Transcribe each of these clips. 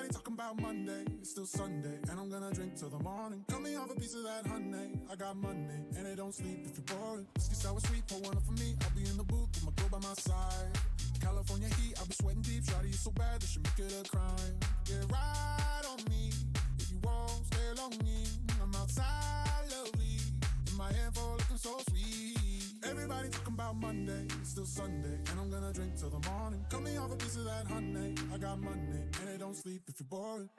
Everybody talking about Monday, it's still Sunday, and I'm gonna drink till the morning. Cut me off a piece of that honey, I got money, and they don't sleep if you're bored. Whiskey sour sweet, pour one up for me, I'll be in the booth with my girl by my side. California heat, I'll be sweating deep, shawty, you so bad, that should make it a crime. Yeah, ride on me, if you won't stay long in, I'm outside lovely, in my hand for looking so sweet. Everybody talking about Monday, it's still Sunday, and I'm gonna drink till the morning. Cut me off a piece of that honey, I got money, and they don't sleep if you're bored.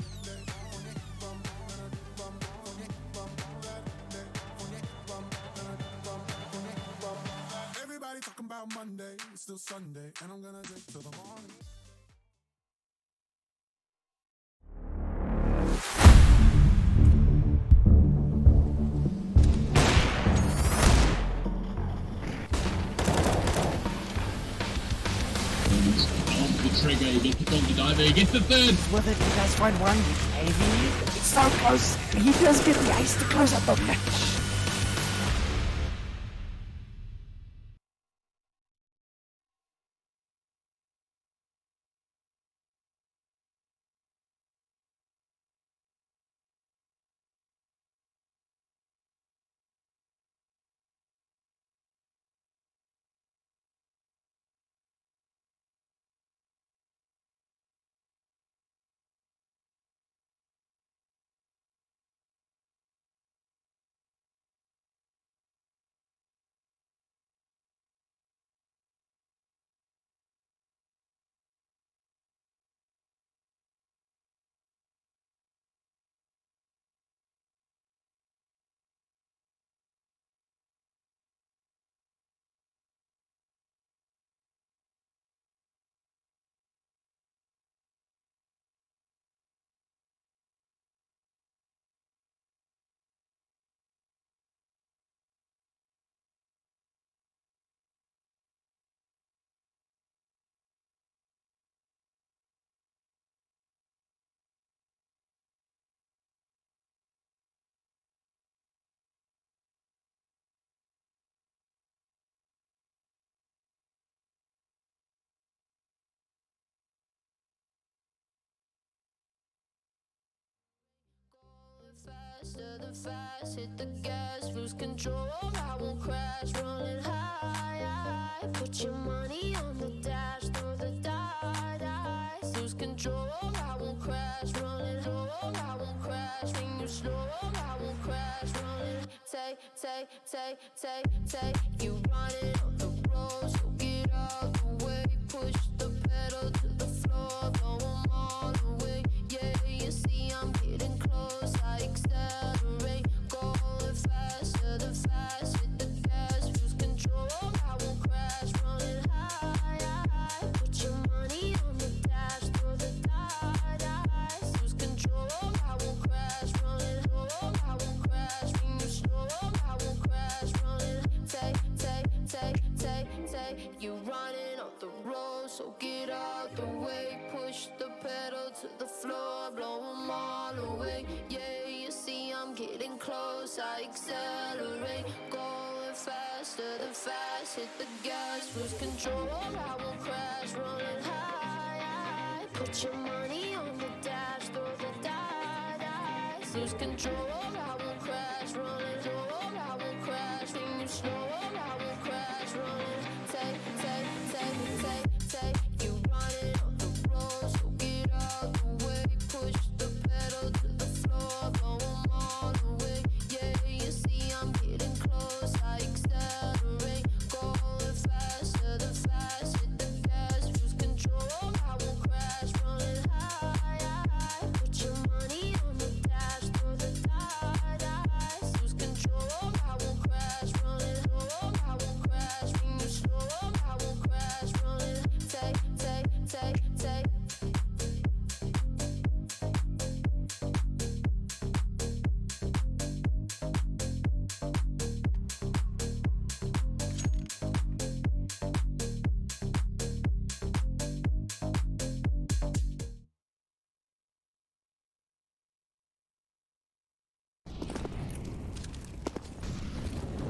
Everybody talking about Monday, it's still Sunday, and I'm gonna drink till the morning. Trigger, he gets the donkey diver, he gets the third! With it, you guys find one, maybe? It's so close, he does get the ace to close out the match. Faster the fast, hit the gas, lose control, I won't crash, rolling high, put your money on the dash, throw the dice, lose control, I won't crash, rolling low, I won't crash, when you slow, I won't crash, rolling, take, you running on the road, so get out the way, push the pedal to the floor, blow 'em all away, yeah, you see I'm getting close, I accelerate, going faster, the fast, hit the gas, lose control, I won't crash, running high, put your money on the dash, throw the dice, lose control, I won't crash, running low, I won't crash, when you slow, I won't crash, running, take, you running off the road, so get out the way, push the pedal to the floor, blow 'em all away, yeah, you see I'm getting close, I accelerate, going faster, the fast, hit the gas, lose control, I won't crash, rolling high, put your money on the dash, throw the dice, lose control, I won't crash, rolling low, I won't crash, when you slow, I won't crash, rolling, take, you running on the road, so get out the way, push the pedal to the floor, blow 'em all away, yeah, you see I'm getting close, I accelerate, going faster, the fast, hit the gas, lose control, I won't crash, rolling high, put your money on the dash, throw the dice, lose control, I won't crash, rolling low, I won't crash, when you slow, I won't crash, rolling, take.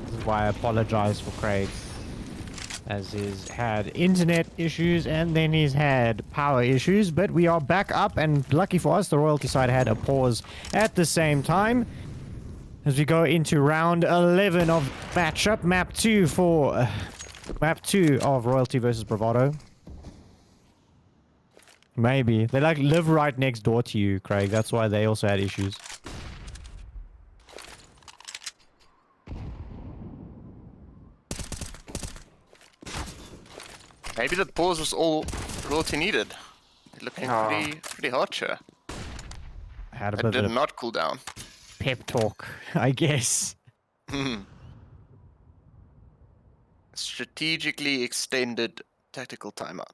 This is why I apologize for Craig. as he's had internet issues and then he's had power issues, but we are back up, and lucky for us, the royalty side had a pause at the same time as we go into round 11 of matchup, map 2 for map 2 of royalty versus Bravado. Maybe they like live right next door to you, Craig. That's why they also had issues. Maybe the pause was all royalty needed. Looking pretty hot here. Had a It bit did of not cool down. pep talk, I guess. Strategically extended tactical timeout.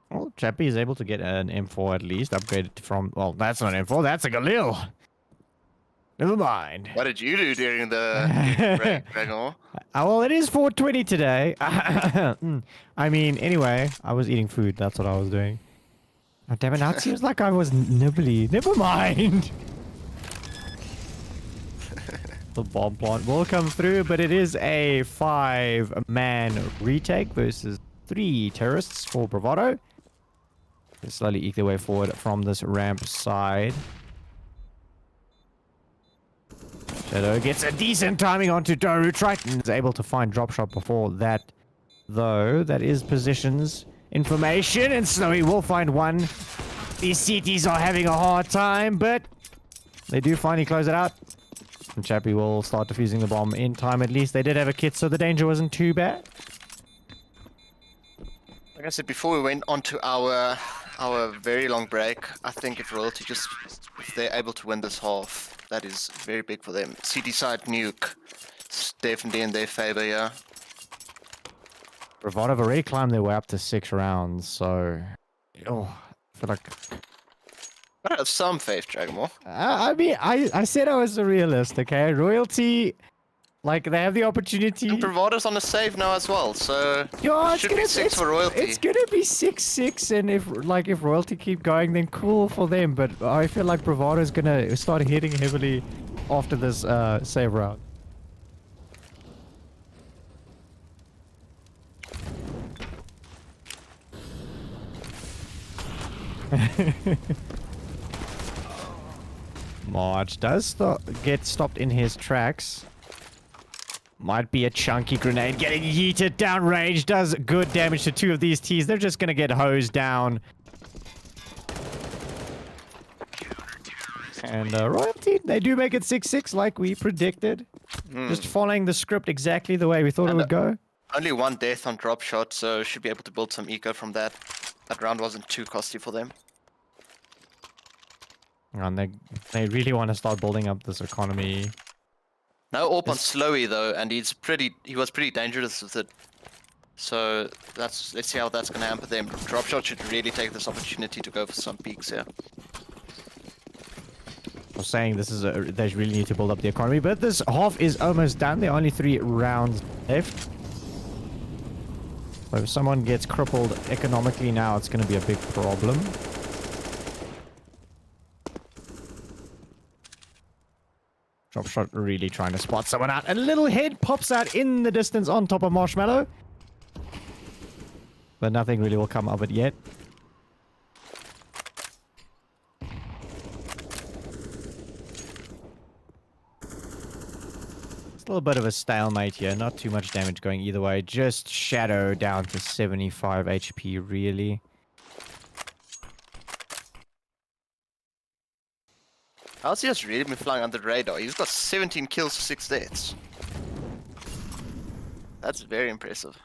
Well, Chappie is able to get an M4 at least, upgraded from... Well, that's not an M4, that's a Galil! Never mind. What did you do during the break, Gregor? Well, it is 4:20 today. I mean, anyway, I was eating food. That's what I was doing. Oh, damn it, now it seems like I was nibbly. Never mind. The bomb plant will come through, but it is a 5-man retake versus 3 terrorists for Bravado. They slowly eke their way forward from this ramp side. Shadow gets a decent timing onto Doru. Triton is able to find drop shot before that, though. That is positions information, and Snowy will find one. These CTs are having a hard time, but they do finally close it out. And Chappie will start defusing the bomb in time at least. They did have a kit, so the danger wasn't too bad. Like I said before, we went on to our very long break. I think if royalty if they're able to win this half, that is very big for them. CT side nuke, it's definitely in their favor here. Bravado have already climbed their way up to 6 rounds, so... Oh, I feel like... I have some faith, Dragonmore. I mean, I said I was a realist, okay? Royalty, like, they have the opportunity... And Bravado's on a save now as well, so Yo, it should be 6 for royalty. It's gonna be 6-6, and if royalty keep going, then cool for them. But I feel like Bravado's gonna start hitting heavily after this save round. March does get stopped in his tracks. Might be a chunky grenade getting yeeted downrange. Does good damage to 2 of these Ts. They're just going to get hosed down. And royalty, they do make it 6-6 like we predicted. Just following the script exactly the way we thought it would go. Only 1 death on drop shot, so should be able to build some eco from that. That round wasn't too costly for them. And they really want to start building up this economy. No AWP on Slowy though, and he was pretty dangerous with it. So let's see how that's gonna hamper them. Dropshot should really take this opportunity to go for some peaks here. I was saying they really need to build up the economy, but this half is almost done. There are only 3 rounds left. So if someone gets crippled economically now, it's gonna be a big problem. Dropshot really trying to spot someone out. A little head pops out in the distance on top of Marshmallow. But nothing really will come of it yet. It's a little bit of a stalemate here. Not too much damage going either way. Just Shadow down to 75 HP really. LC has really been flying under the radar. He's got 17 kills to 6 deaths. That's very impressive.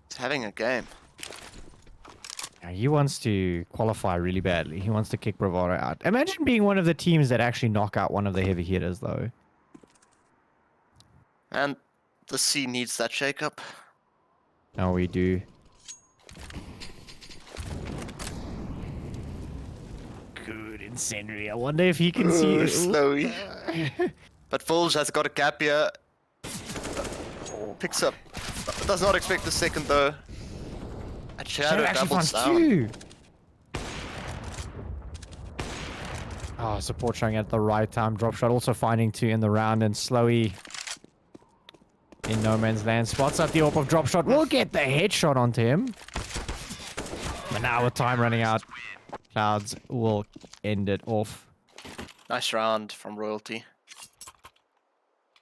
He's having a game. Yeah, he wants to qualify really badly. He wants to kick Bravado out. Imagine being one of the teams that actually knock out one of the heavy hitters, though. And the C needs that shake-up. No, we do. Good incendiary. I wonder if he can see it. Slowy. But Fulge has got a gap here. Picks up. Does not expect the second though. And Shadow actually doubles finds down. 2. Oh, support showing at the right time. Drop shot also finding 2 in the round, and Slowy in no man's land spots up the AWP of drop shot. We'll get the headshot onto him. But now with time running out, Clouds will end it off. Nice round from Royalty.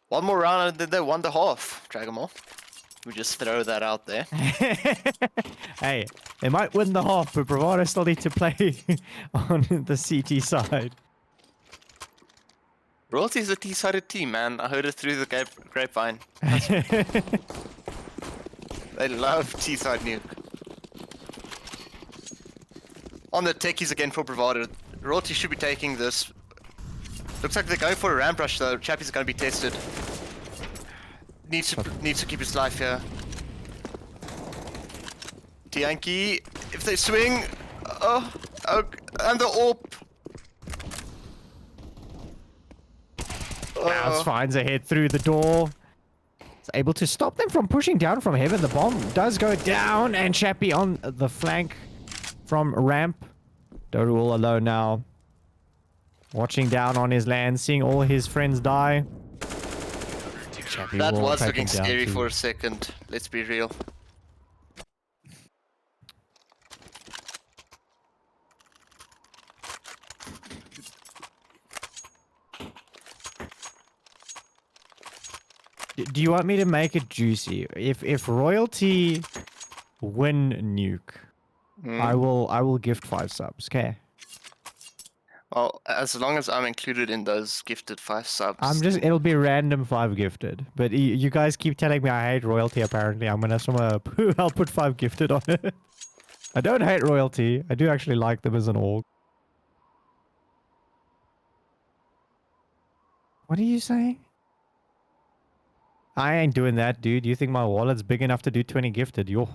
One more round and then they won the half, Dragamore. We just throw that out there. Hey, they might win the half, but Bravado still need to play on the CT side. Royalty is a T-sided team, man. I heard it through the grapevine. They love T-side nuke. On the techies again for Bravado. Royalty should be taking this. Looks like they're going for a ramp rush though. Chappie's going to be tested. Needs to keep his life here. Tianki, if they swing, oh, and the AWP. Clouds finds a head through the door. It's able to stop them from pushing down from heaven. The bomb does go down, and Chappie on the flank from ramp. Doru all alone now. Watching down on his land, seeing all his friends die. Chappie That will was take looking him down scary too. for a second. Let's be real. Do you want me to make it juicy? If Royalty win nuke, I will gift 5 subs. Okay. Well, as long as I'm included in those gifted 5 subs. It'll be random 5 gifted. But you guys keep telling me I hate Royalty apparently. I'll put 5 gifted on it. I don't hate Royalty. I do actually like them as an org. What are you saying? I ain't doing that, dude. You think my wallet's big enough to do 20 gifted? Yo.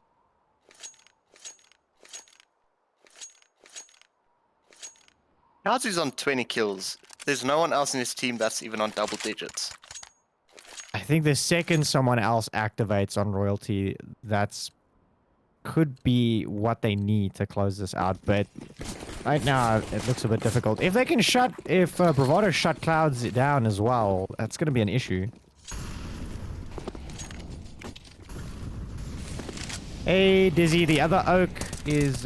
Kazu's on 20 kills. There's no one else in his team that's even on double digits. I think the second someone else activates on Royalty, that's could be what they need to close this out, but right now it looks a bit difficult. If they can if Bravado shut Clouds down as well, that's going to be an issue. Hey, Dizzy, the other Oak is,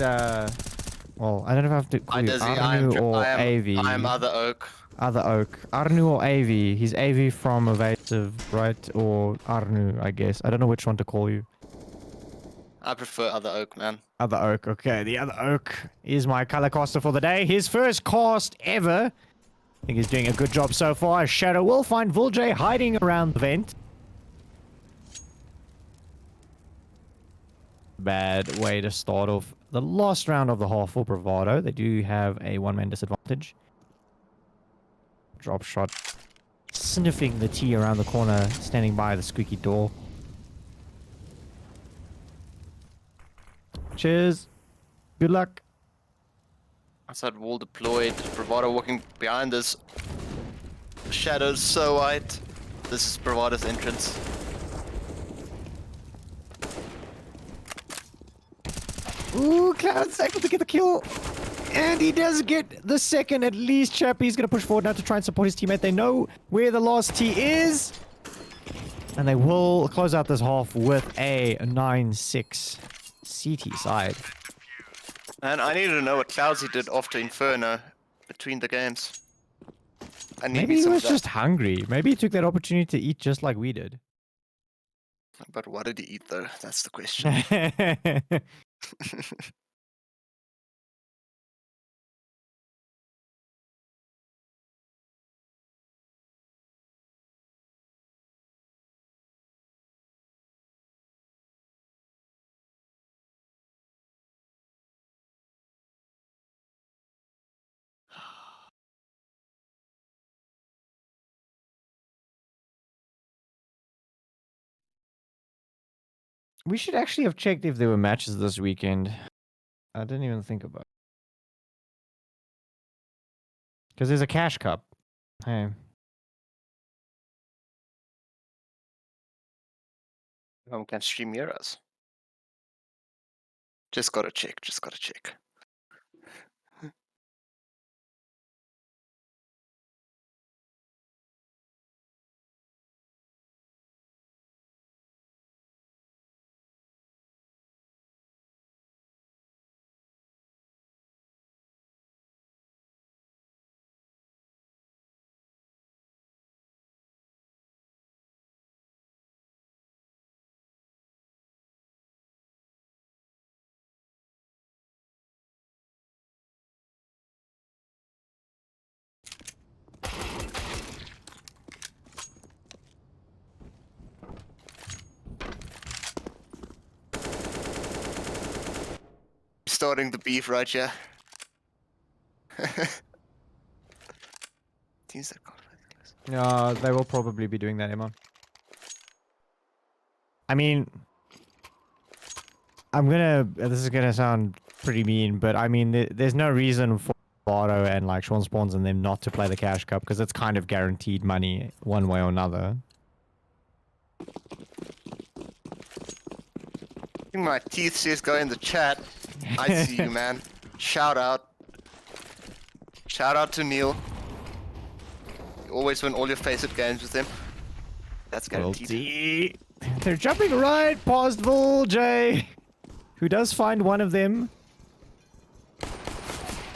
well, I don't know if I have to call Hi, you Dizzy. Arnu or AV. I am Other Oak. Other Oak. Arnu or AV. He's AV from Evasive, right? Or Arnu, I guess. I don't know which one to call you. I prefer Other Oak, man. Other Oak. Okay, the Other Oak is my color caster for the day. His first cast ever. I think he's doing a good job so far. Shadow will find Vuljay hiding around the vent. Bad way to start off the last round of the half for Bravado. They do have a one-man disadvantage. Drop shot. Sniffing the T around the corner, standing by the squeaky door. Cheers. Good luck. Outside wall deployed. Bravado walking behind us. Shadows so white. This is Bravado's entrance. Ooh, Cloud's able to get the kill. And he does get the second at least. Chappie's going to push forward now to try and support his teammate. They know where the last T is. And they will close out this half with a 9-6 CT side. And I need to know what Cloudsy did after Inferno between the games. I need Maybe he some was of that. just hungry. Maybe he took that opportunity to eat just like we did. But what did he eat though? That's the question. We should actually have checked if there were matches this weekend. I didn't even think about it. Because there's a cash cup. Hey. Can stream Euros. Just gotta check. starting the beef right here. Teams that can't. They will probably be doing that, Emma. I mean, this is gonna sound pretty mean, but I mean, there's no reason for Bravado and like Sean Spawns and them not to play the Cash Cup because it's kind of guaranteed money one way or another. I think my teeth says go in the chat. I see you, man. Shout out. Shout out to Neil. You always win all your facet games with him. That's guaranteed. They're jumping right past Volj, who does find one of them.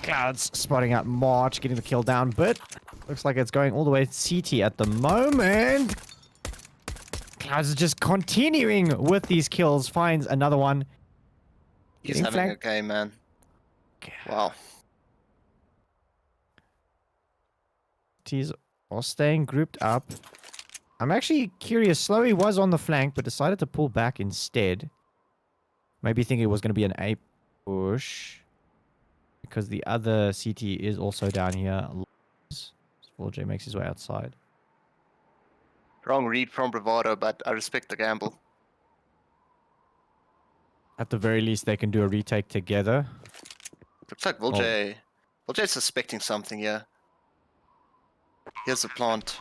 Clouds spotting out March, getting the kill down, but looks like it's going all the way to CT at the moment. Clouds is just continuing with these kills, finds another one. He's having a game, man. Wow. T's are staying grouped up. I'm actually curious. Slowy was on the flank, but decided to pull back instead. Maybe thinking it was going to be an A push. Because the other CT is also down here. Volj makes his way outside. Wrong read from Bravado, but I respect the gamble. At the very least, they can do a retake together. Looks like Volj. Volj's suspecting something here. Here's the plant.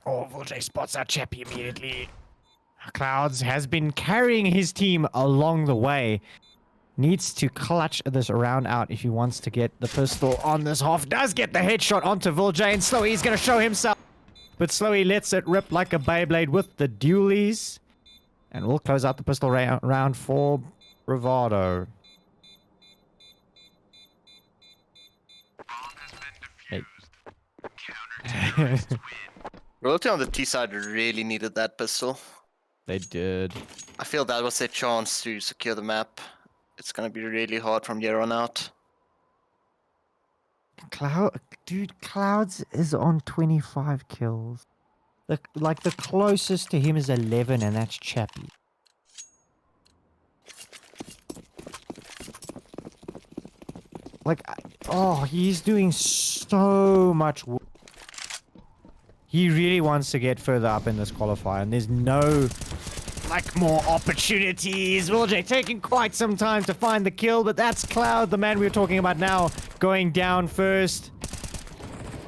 Oh, Volj spots out Chappie immediately. Clouds has been carrying his team along the way. Needs to clutch this round out if he wants to get the pistol on this half. Does get the headshot onto Volj, and Slowy is going to show himself. But Slowy lets it rip like a Beyblade with the dualies. And we'll close out the pistol round for Bravado. Hey. Royalty on the T side really needed that pistol. They did. I feel that was their chance to secure the map. It's gonna be really hard from here on out. Clouds is on 25 kills. The closest to him is 11, and that's Chappie. He's doing so much work. He really wants to get further up in this qualifier, and there's no more opportunities. Volj taking quite some time to find the kill, but that's Cloud, the man we were talking about now, going down first.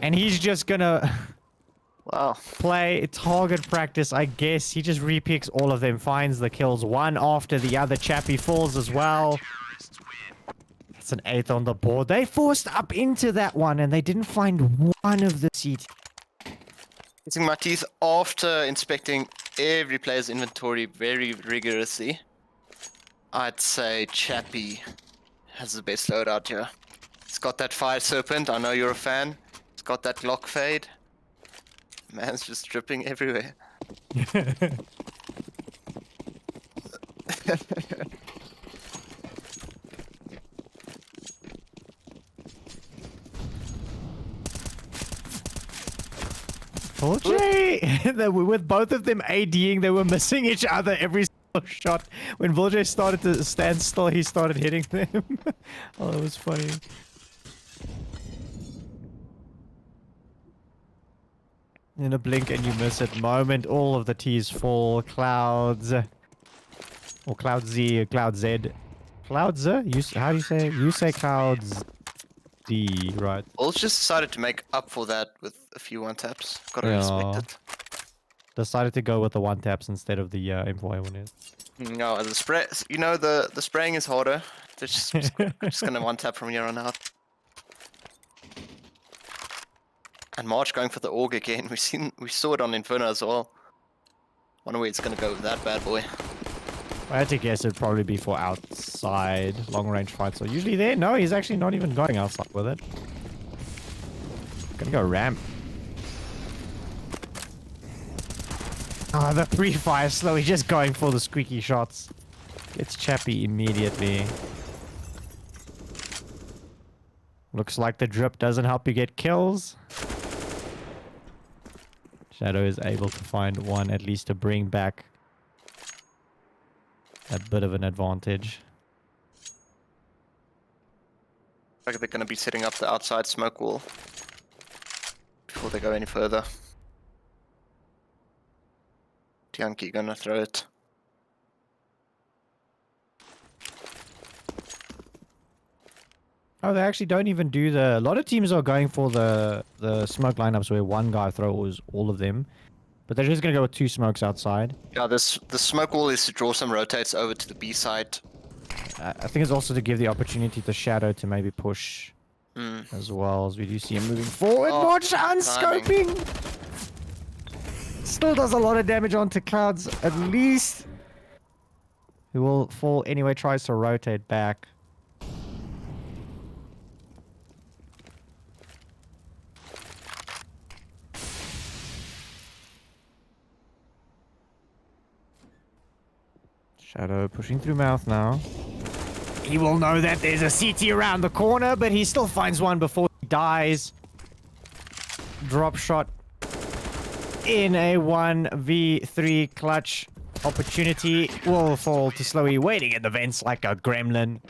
And he's just gonna play target practice, I guess. He just repicks all of them, finds the kills one after the other. Chappie falls as well. That's an 8th on the board. They forced up into that one, and they didn't find one of the seats. Using my teeth after inspecting every player's inventory very rigorously, I'd say Chappie has the best loadout here. It's got that Fire Serpent, I know you're a fan. It's got that Glock Fade. Man's just dripping everywhere. Volj, with both of them ADing, they were missing each other every single shot. When Volj started to stand still, he started hitting them. Oh, that was funny. In a blink and you miss it moment, all of the T's fall. Clouds. Or Cloud Z, or Cloud Z. Cloud Z? How do you say it? You say Clouds D, right? Bulls just decided to make up for that with a few one-taps. Gotta respect it. Decided to go with the one-taps instead of the M4 one. No, the spray. You know, the spraying is harder. They're just gonna one-tap from here on out. And March going for the AUG again. We saw it on Inferno as well. Wonder where it's gonna go with that bad boy. I had to guess it'd probably be for outside long-range fights. So usually there, no, he's actually not even going outside with it. Gonna go ramp. Oh, the pre-fire slowly just going for the squeaky shots. Gets Chappie immediately. Looks like the drip doesn't help you get kills. Shadow is able to find one at least to bring back that bit of an advantage. Like they're going to be setting up the outside smoke wall before they go any further. Tianki gonna throw it. Oh, they actually don't even do the... A lot of teams are going for the smoke lineups where one guy throws all of them. But they're just going to go with 2 smokes outside. Yeah, the smoke wall is to draw some rotates over to the B side. I think it's also to give the opportunity to Shadow to maybe push as well, as we do see him moving forward. Oh, More chance scoping! Still does a lot of damage onto Clouds, at least. Who will fall anyway, tries to rotate back. Shadow pushing through mouth now. He will know that there's a CT around the corner, but he still finds one before he dies. Drop shot in a 1v3 clutch. Opportunity will fall to Slowy, waiting in the vents like a gremlin.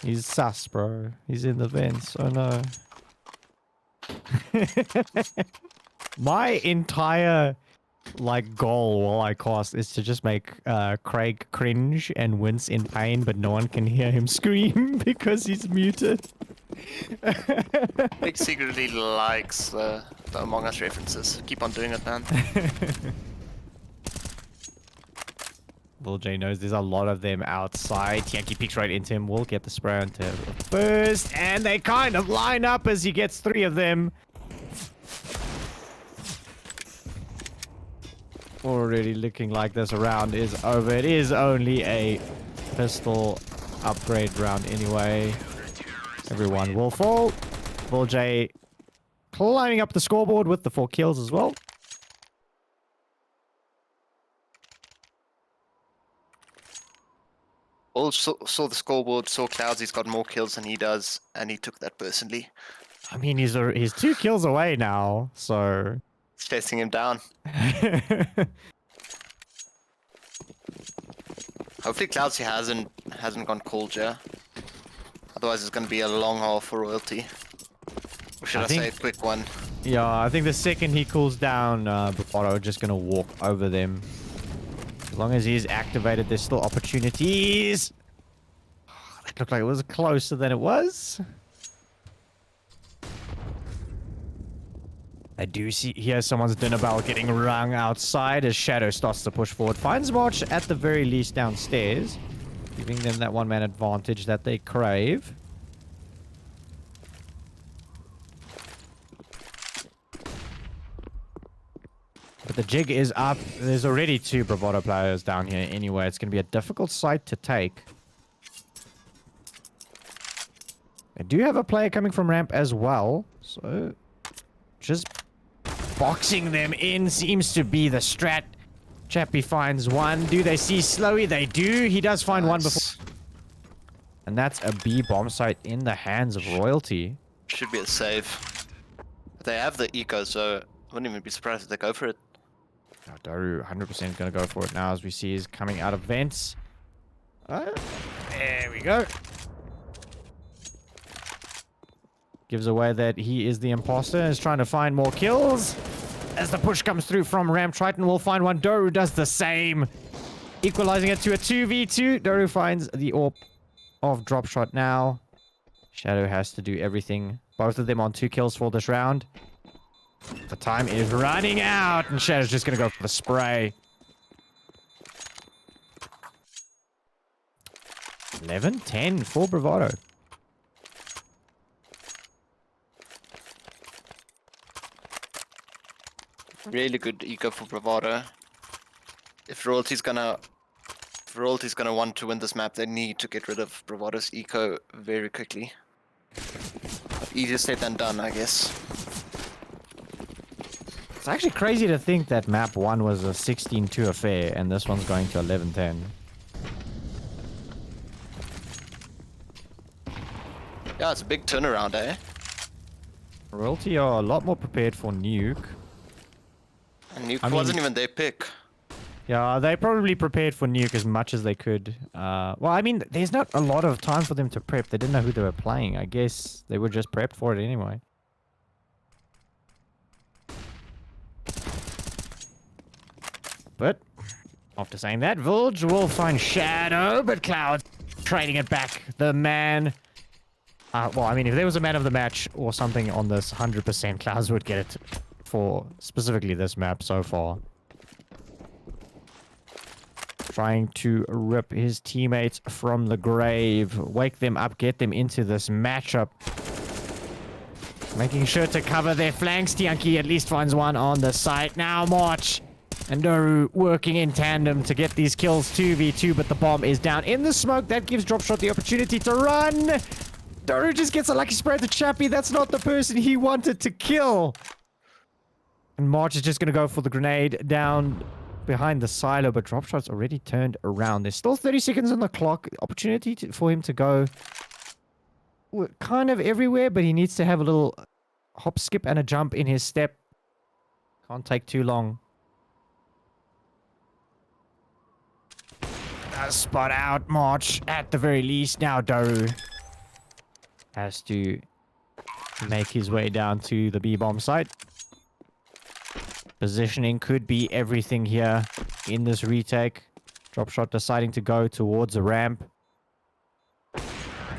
He's sus, bro. He's in the vents. Oh no. My entire goal while I cast is to just make Craig cringe and wince in pain, but no one can hear him scream because he's muted. Big secretly likes the Among Us references. Keep on doing it, man. Lil J knows there's a lot of them outside. Yankee peeks right into him. Will get the spray onto first, and they kind of line up as he gets 3 of them. Already looking like this round is over. It is only a pistol upgrade round anyway. Everyone will fall. Lil J climbing up the scoreboard with the 4 kills as well. All saw the scoreboard, saw Clouds, he's got more kills than he does, and he took that personally. I mean, he's 2 kills away now, so... It's chasing him down. Hopefully Clouds hasn't gone cold, yeah? Otherwise it's going to be a long haul for royalty. Or should I say a quick one? Yeah, I think the second he cools down, Bravado just going to walk over them. As long as he's activated, there's still opportunities. That looked like it was closer than it was. I do hear someone's dinner bell getting rung outside as Shadow starts to push forward. Finds March at the very least downstairs, giving them that 1-man advantage that they crave. But the jig is up. There's already 2 Bravado players down here anyway. It's going to be a difficult site to take. They do have a player coming from ramp as well. So just boxing them in seems to be the strat. Chappie finds one. Do they see Slowy? They do. He does find one before. And that's a B bomb site in the hands of royalty. Should be a save. They have the eco, so I wouldn't even be surprised if they go for it. Daru 100% going to go for it now, as we see he's coming out of vents. There we go. Gives away that he is the imposter and is trying to find more kills. As the push comes through from Ramp, Triton will find one. Daru does the same. Equalizing it to a 2v2. Daru finds the AWP of drop shot now. Shadow has to do everything. Both of them on 2 kills for this round. The time is running out, and Shadow's just going to go for the spray. 11-10 for Bravado. Really good eco for Bravado. If Royalty's gonna want to win this map, they need to get rid of Bravado's eco very quickly. Easier said than done, I guess. It's actually crazy to think that map 1 was a 16-2 affair, and this one's going to 11-10. Yeah, it's a big turnaround, eh? Royalty are a lot more prepared for nuke. And Nuke I mean- wasn't even their pick. Yeah, they probably prepared for nuke as much as they could. Well, I mean, there's not a lot of time for them to prep. They didn't know who they were playing. I guess they were just prepped for it anyway. But after saying that, Vulge will find Shadow, but Cloud trading it back. The man. Well, I mean, if there was a man of the match or something on this, 100% Clouds would get it for specifically this map so far. Trying to rip his teammates from the grave, wake them up, get them into this matchup. Making sure to cover their flanks. Tianki at least finds one on the site. Now March and Doru working in tandem to get these kills 2v2, but the bomb is down in the smoke. That gives Dropshot the opportunity to run. Doru just gets a lucky spray to Chappie. That's not the person he wanted to kill. And March is just going to go for the grenade down behind the silo, but Dropshot's already turned around. There's still 30 seconds on the clock. Opportunity for him to go kind of everywhere, but he needs to have a little hop, skip, and a jump in his step. Can't take too long. Spot out March at the very least. Now Doru has to make his way down to the B-bomb site. Positioning could be everything here in this retake. Dropshot deciding to go towards the ramp.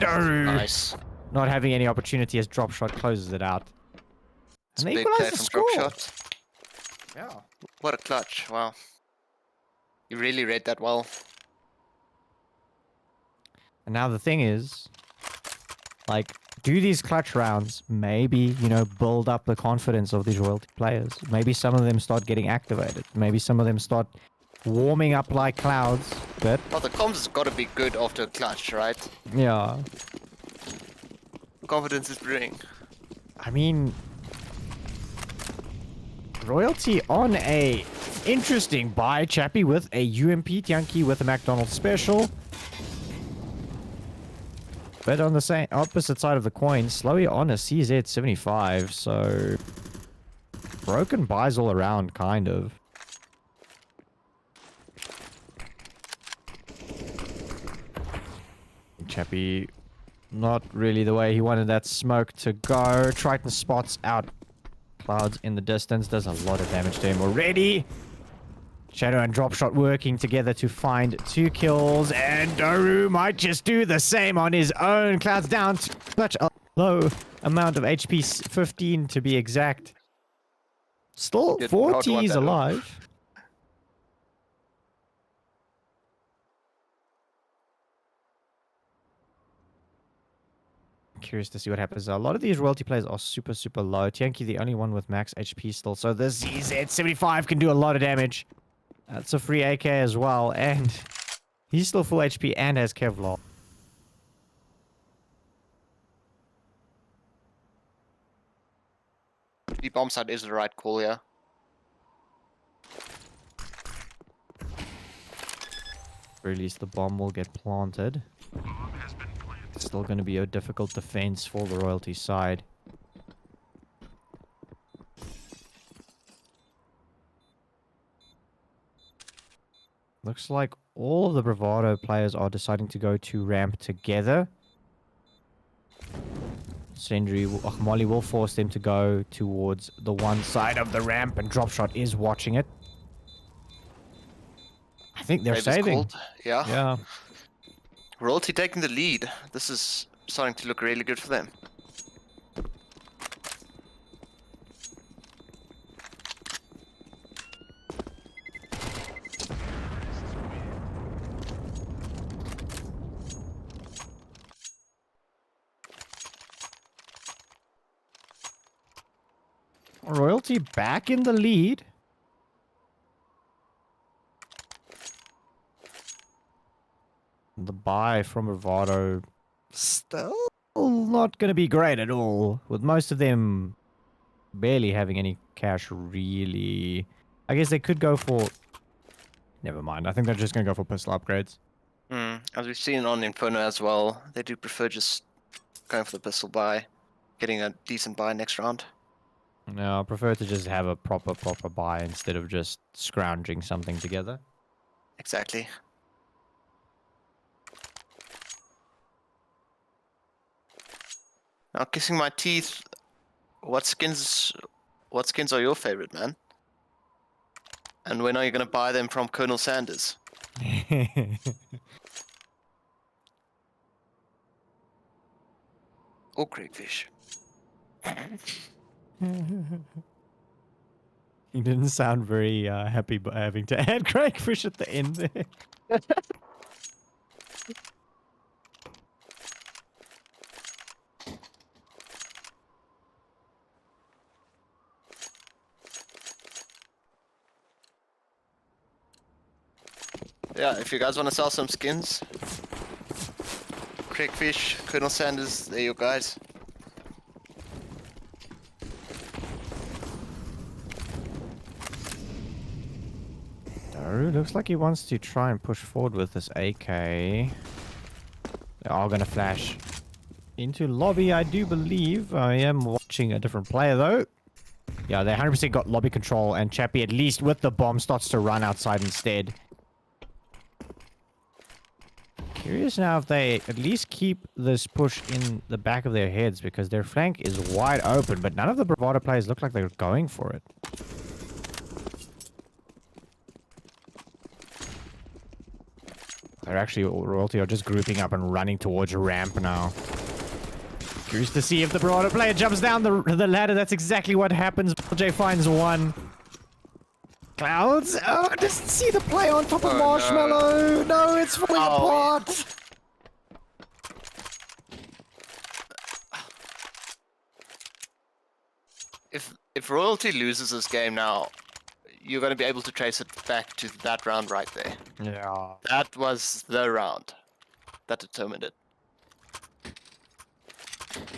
Nice. Not having any opportunity as Dropshot closes it out. It's And a they big play equalize the from score. Dropshot. Yeah. What a clutch. Wow. You really read that well. And now the thing is, like, do these clutch rounds maybe, you know, build up the confidence of these royalty players? Maybe some of them start getting activated. Maybe some of them start warming up like clouds. But Well, the comms has got to be good after a clutch, right? yeah, Confidence is brewing. I mean, royalty on a interesting buy, Chappie, with a UMP, Tianki with a McDonald's special. But on the same opposite side of the coin, Slowy on a CZ75, so broken buys all around, kind of. Chappie, not really the way he wanted that smoke to go. Triton spots out Clouds in the distance, does a lot of damage to him already. Shadow and Dropshot working together to find 2 kills, and Doru might just do the same on his own. Clouds down to such a low amount of HP, 15 to be exact. Still, Did 4 not want T's that low. alive. Curious to see what happens. A lot of these royalty players are super, super low. Tianki, the only one with max HP still. So the ZZ75 can do a lot of damage. That's a free AK as well. And he's still full HP and has Kevlar. The bomb side is the right call here. Or at least the bomb will get planted. It's still going to be a difficult defense for the royalty side. Looks like all of the Bravado players are deciding to go to ramp together. Molly will force them to go towards the one side of the ramp, and Dropshot is watching it. I think they're Brave is saving. called. Yeah. Yeah. Royalty taking the lead. This is starting to look really good for them. Royalty back in the lead. The buy from Bravado still not going to be great at all, with most of them barely having any cash, really. I guess they could go for... Never mind, I think they're just going to go for pistol upgrades. As we've seen on Inferno as well, they do prefer just going for the pistol buy, getting a decent buy next round. No, I prefer to just have a proper buy instead of just scrounging something together. Exactly. Now, kissing my teeth. What skins are your favorite, man? And when are you gonna buy them from Colonel Sanders? Or Crayfish? He didn't sound very happy by having to add crayfish at the end there. Yeah, if you guys want to sell some skins, Crayfish, Colonel Sanders, there you guys. Daru looks like he wants to try and push forward with this AK. They are going to flash into lobby, I do believe. I am watching a different player, though. Yeah, they 100% got lobby control, and Chappie, at least with the bomb, starts to run outside instead. Curious now if they at least keep this push in the back of their heads, because their flank is wide open, but none of the Bravado players look like they're going for it. They're actually, Royalty are just grouping up and running towards a ramp now. Curious to see if the Bravado player jumps down the ladder. That's exactly what happens. J finds one. Clouds. Oh, doesn't see the play on top of Marshmallow. No, it's falling apart. If Royalty loses this game now, you're going to be able to trace it back to that round right there. Yeah. That was the round that determined it.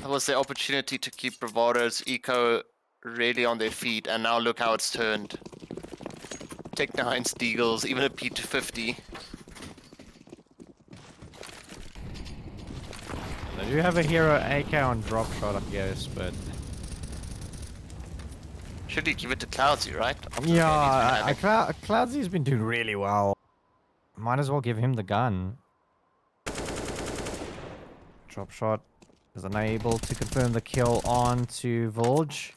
That was the opportunity to keep Bravado's eco really on their feet, and now look how it's turned. Tech 9s, Deagles, even a P250. They do have a hero AK on drop shot, I guess, but... Should you give it to Cloudsy, right? Yeah, Cloudsy's been doing really well. Might as well give him the gun. Drop shot is unable to confirm the kill on to Vulge.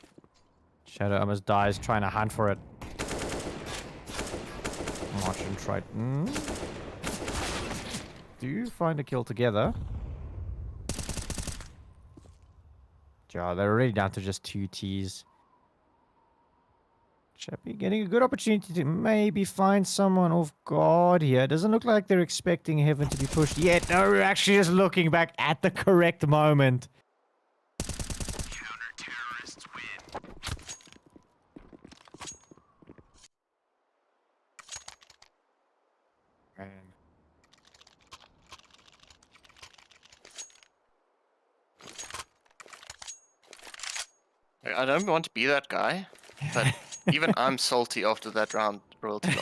Shadow almost dies trying to hunt for it. March and Triton do find a kill together. Yeah, they're already down to just 2 Ts. Chappie getting a good opportunity to maybe find someone off guard here. Doesn't look like they're expecting Heaven to be pushed yet. No, we're actually just looking back at the correct moment. Counter-terrorists win. I don't want to be that guy, but even I'm salty after that round Royalty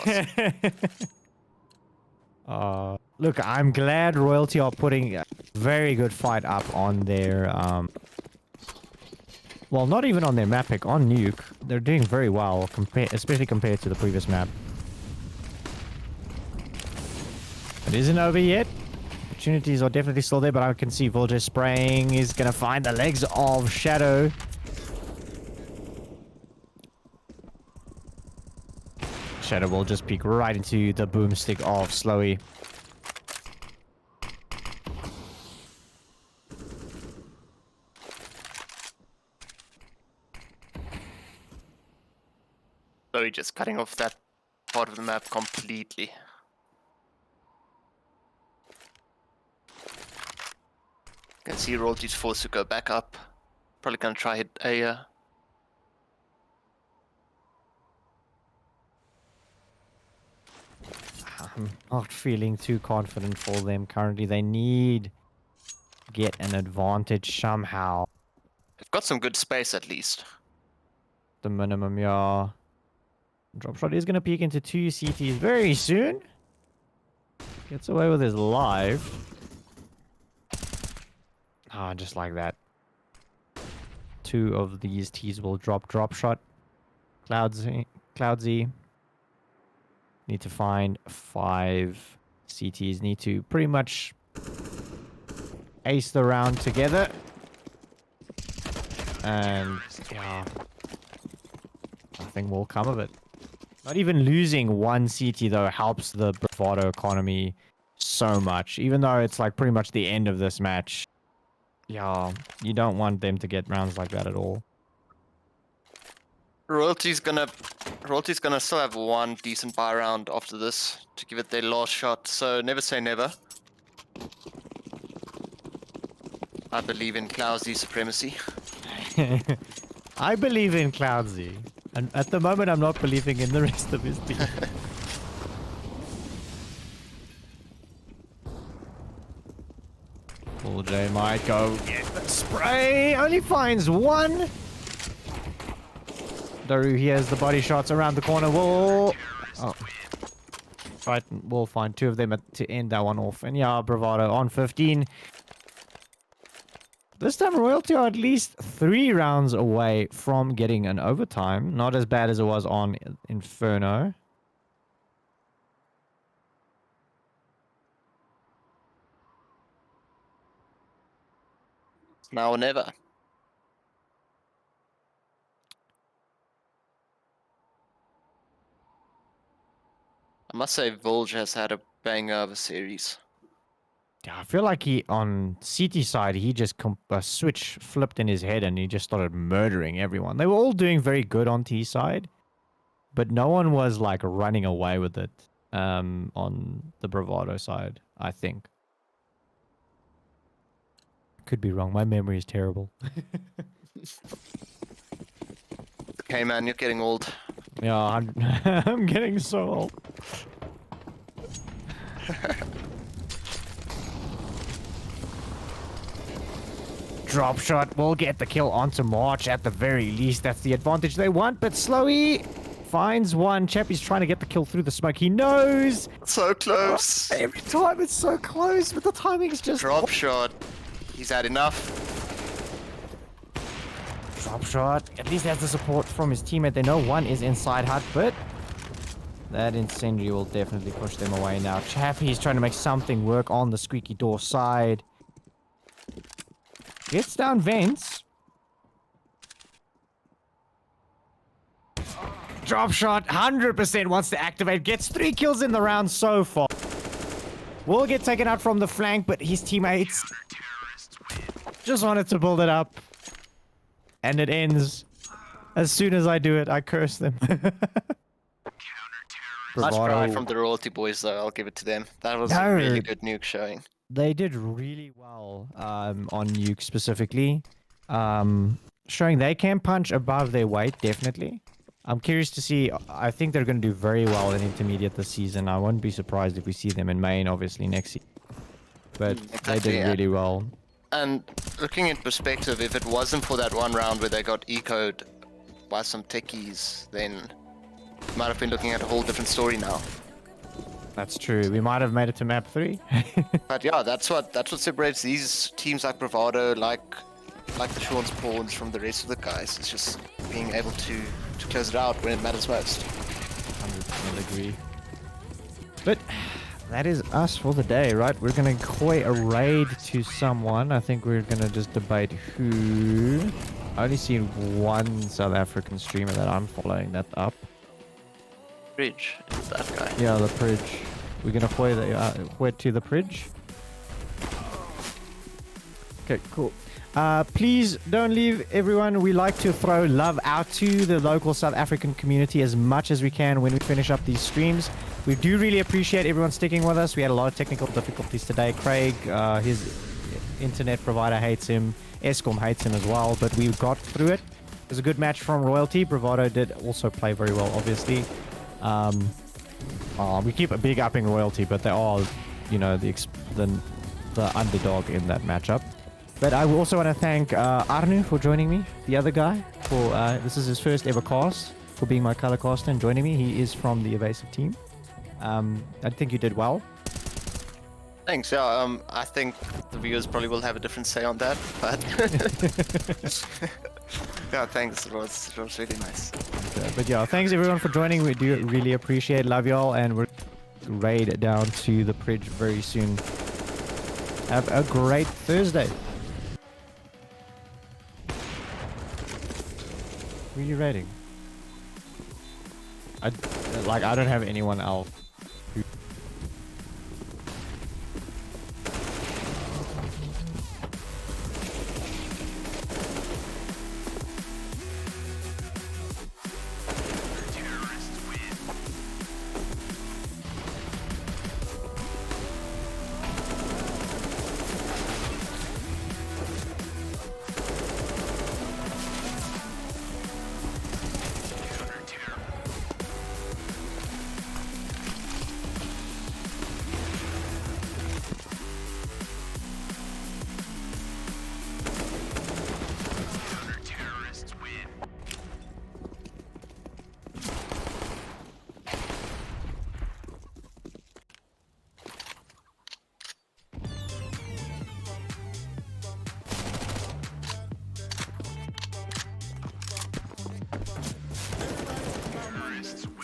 loss. Look, I'm glad Royalty are putting a very good fight up on their, well, not even on their map pick, on Nuke. They're doing very well, especially compared to the previous map. It isn't over yet. Opportunities are definitely still there, but I can see Vulture spraying. He's going to find the legs of Shadow. Shadow will just peek right into the boomstick of Slowy. Slowy just cutting off that part of the map completely. You can see Royalty's forced to go back up. Probably gonna try hit A. I'm not feeling too confident for them currently. They need to get an advantage somehow. They've got some good space at least. The minimum, yeah. Dropshot is going to peek into 2 CTs very soon. Gets away with his life. Ah, just like that. 2 of these T's will drop shot. Cloudsy. Need to find 5 CTs. Need to pretty much ace the round together. And yeah, nothing will come of it. Not even losing 1 CT though helps the Bravado economy so much. Even though it's like pretty much the end of this match. Yeah, you don't want them to get rounds like that at all. Royalty's gonna still have 1 decent buy round after this to give it their last shot. So never say never. I believe in Cloudsy's supremacy. I believe in Cloudsy. And at the moment, I'm not believing in the rest of his team. Full J might go get the spray. Only finds 1. Daru, he has the body shots around the corner. Will... Oh. Right, we'll find 2 of them to end that one off. And yeah, Bravado on 15. This time, Royalty are at least 3 rounds away from getting an overtime. Not as bad as it was on Inferno. Now or never. I must say, Volge has had a banger of a series. Yeah, I feel like he, on CT side, he just a switch flipped in his head and he just started murdering everyone. They were all doing very good on T side, but no one was like running away with it on the Bravado side, I think. Could be wrong. My memory is terrible. Okay, man, you're getting old. Yeah, I'm getting so old. Drop shot will get the kill onto March at the very least. That's the advantage they want, but Slowy finds 1. Chappie's trying to get the kill through the smoke. He knows! So close. Every time it's so close, but the timing is just... Drop shot. He's had enough. Drop shot. At least has the support from his teammate. They know 1 is inside hut, but that incendiary will definitely push them away now. Chappie's trying to make something work on the squeaky door side. Gets down vents. Drop shot, 100% wants to activate. Gets 3 kills in the round so far. Will get taken out from the flank, but his teammates just wanted to build it up. And it ends. As soon as I do it, I curse them. Nice try from the Royalty boys, though. I'll give it to them. That was a really good nuke showing. They did really well on nuke specifically. Showing they can punch above their weight, definitely. I'm curious to see. I think they're going to do very well in intermediate this season. I wouldn't be surprised if we see them in main, obviously, next season. But exactly, they did really well. And looking in perspective, if it wasn't for that 1 round where they got ecoed by some techies, then might have been looking at a whole different story now. That's true. We might have made it to map 3. But yeah, that's what separates these teams like Bravado, like the Sean Spawns from the rest of the guys. It's just being able to close it out when it matters most. 100% agree. But that is us for the day, right? We're gonna koi a raid to someone. I think we're gonna just debate who. I only seen 1 South African streamer that I'm following that up. Bridge, it's that guy. Yeah, the bridge. We're gonna koi to the bridge. Okay, cool. Please don't leave, everyone. We like to throw love out to the local South African community as much as we can when we finish up these streams. We do really appreciate everyone sticking with us. We had a lot of technical difficulties today. Craig, his internet provider hates him. Escom hates him as well, but we got through it. It was a good match from Royalty. Bravado did also play very well, obviously. We keep a big upping Royalty, but they are, you know, the underdog in that matchup. But I also want to thank Arnu for joining me, the other guy. For this is his first ever cast, for being my color caster and joining me. He is from the Evasive team. I think you did well. Thanks. Yeah. I think the viewers probably will have a different say on that, but Yeah, thanks. It was really nice. But yeah, thanks everyone for joining. We do really appreciate. Love y'all, and we're raid down to the bridge very soon. Have a great Thursday. Who are you raiding? I don't have anyone else.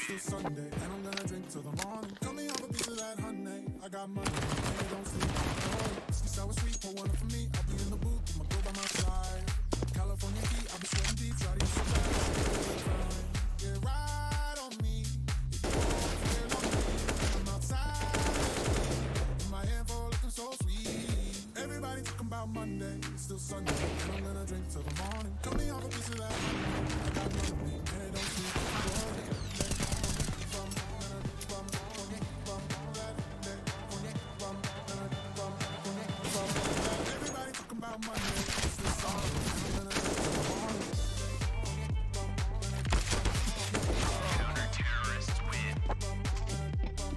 It's Sunday, and I'm gonna drink till the morning. Tell me have a piece of that honey. I got money, and it don't sleep. Whiskey sour sweet, pour one up for me. I'll be in the booth with my girl by my side. California heat, I'll be sweating deep. Try to get some back. Get right on me. If you want to get on me, I'm outside. In my info looking so sweet. Everybody talking about Monday, it's still Sunday, and I'm gonna drink till the morning. Tell me have a piece of that honey. I got money, and it don't sleep.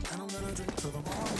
And I'm gonna drink till the morning.